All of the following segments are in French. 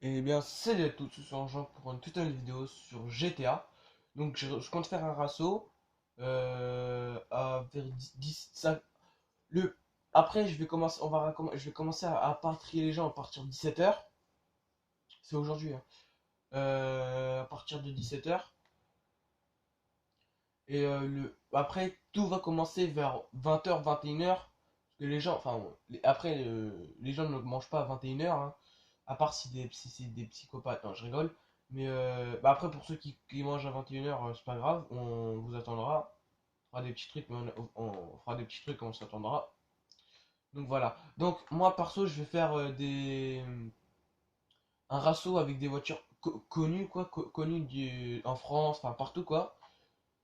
Eh bien, salut à tous, c'est Jean pour une toute nouvelle vidéo sur GTA. Donc, je compte faire un rasso vers 10 le, après, je vais commencer, je vais commencer à patrier les gens à partir de 17h. C'est aujourd'hui, hein. À partir de 17h. Et après, tout va commencer vers 20h, 21h. Parce que les gens, enfin, après, les gens ne mangent pas à 21h, hein, à part si c'est des psychopathes. Non, je rigole. Mais bah après, pour ceux qui mangent à 21h, c'est pas grave, on vous attendra. On fera des petits trucs, mais on fera des petits trucs, on s'attendra. Donc voilà. Donc, moi, perso, je vais faire un rasso avec des voitures connues, quoi, connues en France, enfin partout, quoi.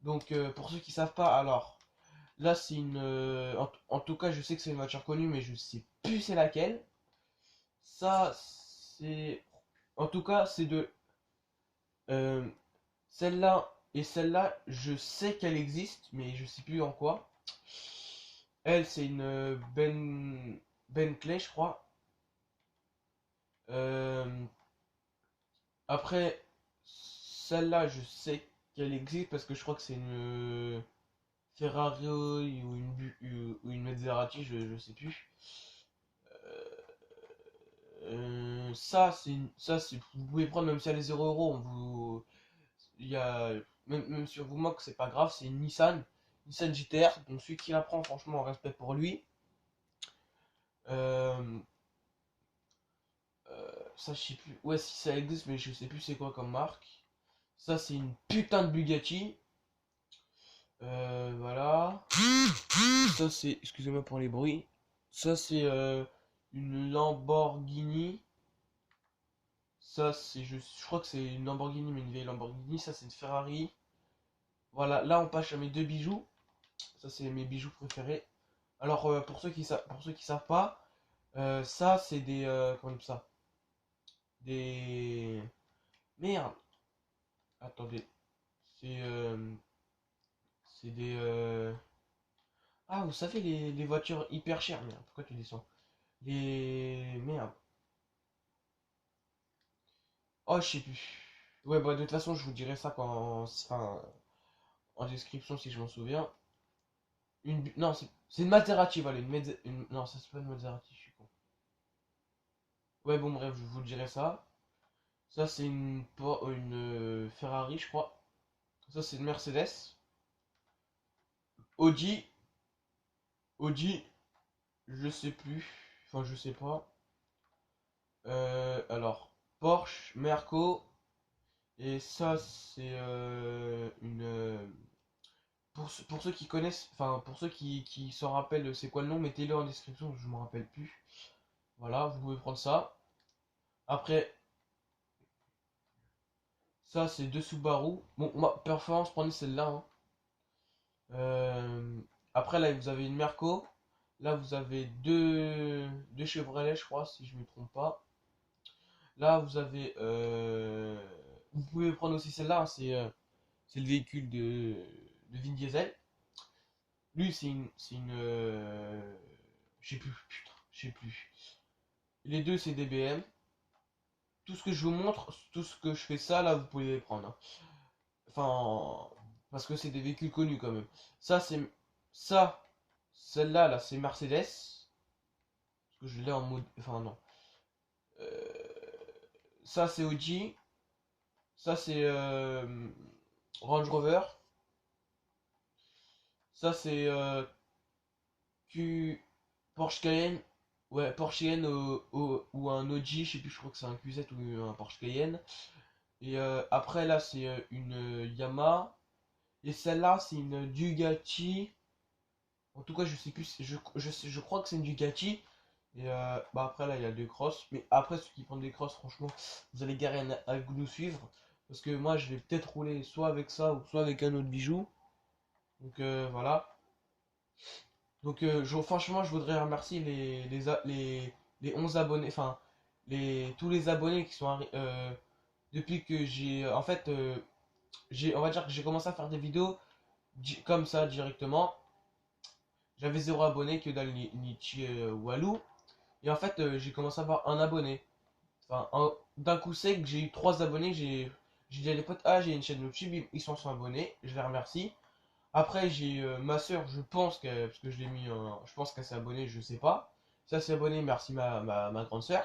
Donc, pour ceux qui savent pas, alors. Là, c'est une. En tout cas, je sais que c'est une voiture connue, mais je sais plus c'est laquelle. Ça, c'est. En tout cas, c'est de. euh, Celle-là et celle-là, je sais qu'elle existe, mais je sais plus en quoi. Elle, c'est une Bentley, je crois. Euh, Après, celle-là, je sais qu'elle existe parce que je crois que c'est une Ferrari ou une Maserati, je sais plus. Ça, vous pouvez prendre même si elle est 0 euros. Il y a, même si on vous moque, c'est pas grave. C'est une Nissan GTR. Donc celui qui la prend, franchement, respect pour lui. Euh, Ça, je sais plus. Ouais, si ça existe, mais je sais plus c'est quoi comme marque. Ça, c'est une putain de Bugatti. Voilà. Ça, c'est, excusez-moi pour les bruits. Ça, c'est une Lamborghini. Ça, je crois que c'est une Lamborghini, mais une vieille Lamborghini. Ça, c'est une Ferrari. Voilà, là, on passe à mes deux bijoux. Ça, c'est mes bijoux préférés. Alors, pour ceux qui savent pas, ça, c'est des, comment on dit ça? Des, merde. Attendez, c'est, c'est des, ah, vous savez les voitures hyper chères. Merde, pourquoi tu descends? Les, merde. Oh, je sais plus. Ouais, bah de toute façon, je vous dirai ça enfin, en description si je m'en souviens. Non, c'est une Maserati, voilà, non, ça c'est pas une Maserati, je suis con. Ouais, bon, bref, je vous dirai ça. Ça, c'est une Ferrari, je crois. Ça, c'est une Mercedes. Audi, Audi, je sais plus. Enfin, je sais pas. Alors, Porsche, Merco. Et ça, c'est une. Pour ceux qui connaissent, enfin, pour ceux qui s'en rappellent, c'est quoi le nom, mettez-le en description, je me rappelle plus. Voilà, vous pouvez prendre ça. Après, ça, c'est deux Subaru. Bon, performance, prenez celle-là, hein. Euh, Après, là, vous avez une Merco. Là, vous avez deux Chevrolet, je crois, si je me trompe pas. Là, vous avez. Vous pouvez prendre aussi celle-là, hein, c'est le véhicule de Vin Diesel. Lui, je sais plus, putain, je sais plus. Les deux, c'est des BM. Tout ce que je vous montre, tout ce que je fais ça, là, vous pouvez les prendre, hein. Enfin, parce que c'est des véhicules connus quand même. Ça, c'est. Ça, celle-là, là, c'est Mercedes. Parce que je l'ai en mode. Enfin, non. Ça, c'est Audi. Ça, c'est Range Rover. Ça, c'est Q... Porsche Cayenne. Ouais, Porsche Cayenne ou un Audi. Je sais plus, je crois que c'est un QZ ou un Porsche Cayenne. Et après, là, c'est une Yamaha. Et celle-là, c'est une Ducati. En tout cas, je sais plus. Je crois que c'est une Ducati. Et bah après, là, il y a deux crosses. Mais après, ceux qui prennent des crosses, franchement, vous allez garer à nous suivre. Parce que moi, je vais peut-être rouler soit avec ça ou soit avec un autre bijou. Donc voilà. Donc franchement, je voudrais remercier les 11 abonnés. Enfin, tous les abonnés qui sont depuis que j'ai. En fait, on va dire que j'ai commencé à faire des vidéos comme ça directement. J'avais zéro abonné que dans Nietzsche Walou. Et en fait, j'ai commencé à avoir un abonné. Enfin, d'un coup sec, j'ai eu 3 abonnés. J'ai dit à des potes, ah, j'ai une chaîne YouTube, ils s'en sont abonnés. Je les remercie. Après, j'ai ma soeur, je pense que, parce que je l'ai mis, je pense qu'elle s'est abonnée, je sais pas. Ça s'est abonné, merci ma grande soeur.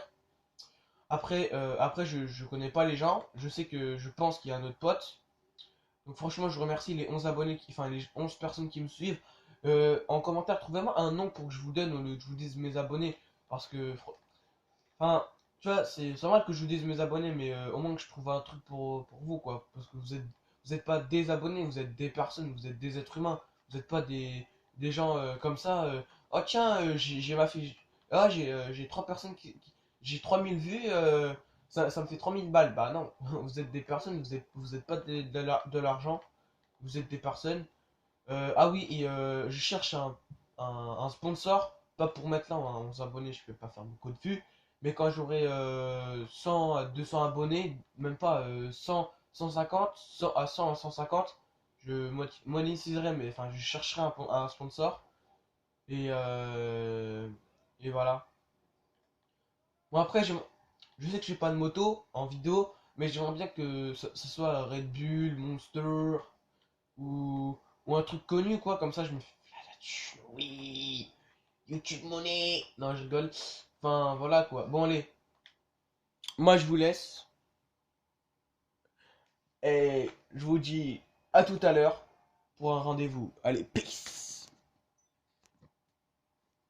Après je connais pas les gens. Je sais que je pense qu'il y a un autre pote. Donc franchement, je remercie les 11 abonnés, enfin les 11 personnes qui me suivent. En commentaire, trouvez-moi un nom pour que je vous donne au lieu que je vous dise mes abonnés. Parce que, enfin, tu vois, c'est normal que je vous dise mes abonnés, mais au moins que je trouve un truc pour vous, quoi. Parce que vous êtes pas des abonnés, vous êtes des personnes, vous êtes des êtres humains. Vous êtes pas des gens comme ça. Oh tiens, j'ai ma fille. Ah, j'ai 3 personnes j'ai 3000 vues, ça me fait 3000 balles. Bah non, vous êtes des personnes, vous êtes pas de l'argent, vous êtes des personnes. Ah oui, et je cherche un sponsor, pas pour maintenant, hein, 11 abonnés, je peux pas faire beaucoup de vues, mais quand j'aurai 100 à 200 abonnés, même pas 100, 150, 100 à 100 à 150, je monétiserai, mais enfin, je chercherai un sponsor, et, euh, et voilà. Bon, après, je sais que j'ai pas de moto en vidéo, mais j'aimerais bien que ce soit Red Bull, Monster, ou, ou un truc connu, quoi, comme ça je me fais la thune, oui, YouTube money. Non, je rigole. Enfin, voilà quoi. Bon, allez, moi je vous laisse et je vous dis à tout à l'heure pour un rendez-vous. Allez, peace!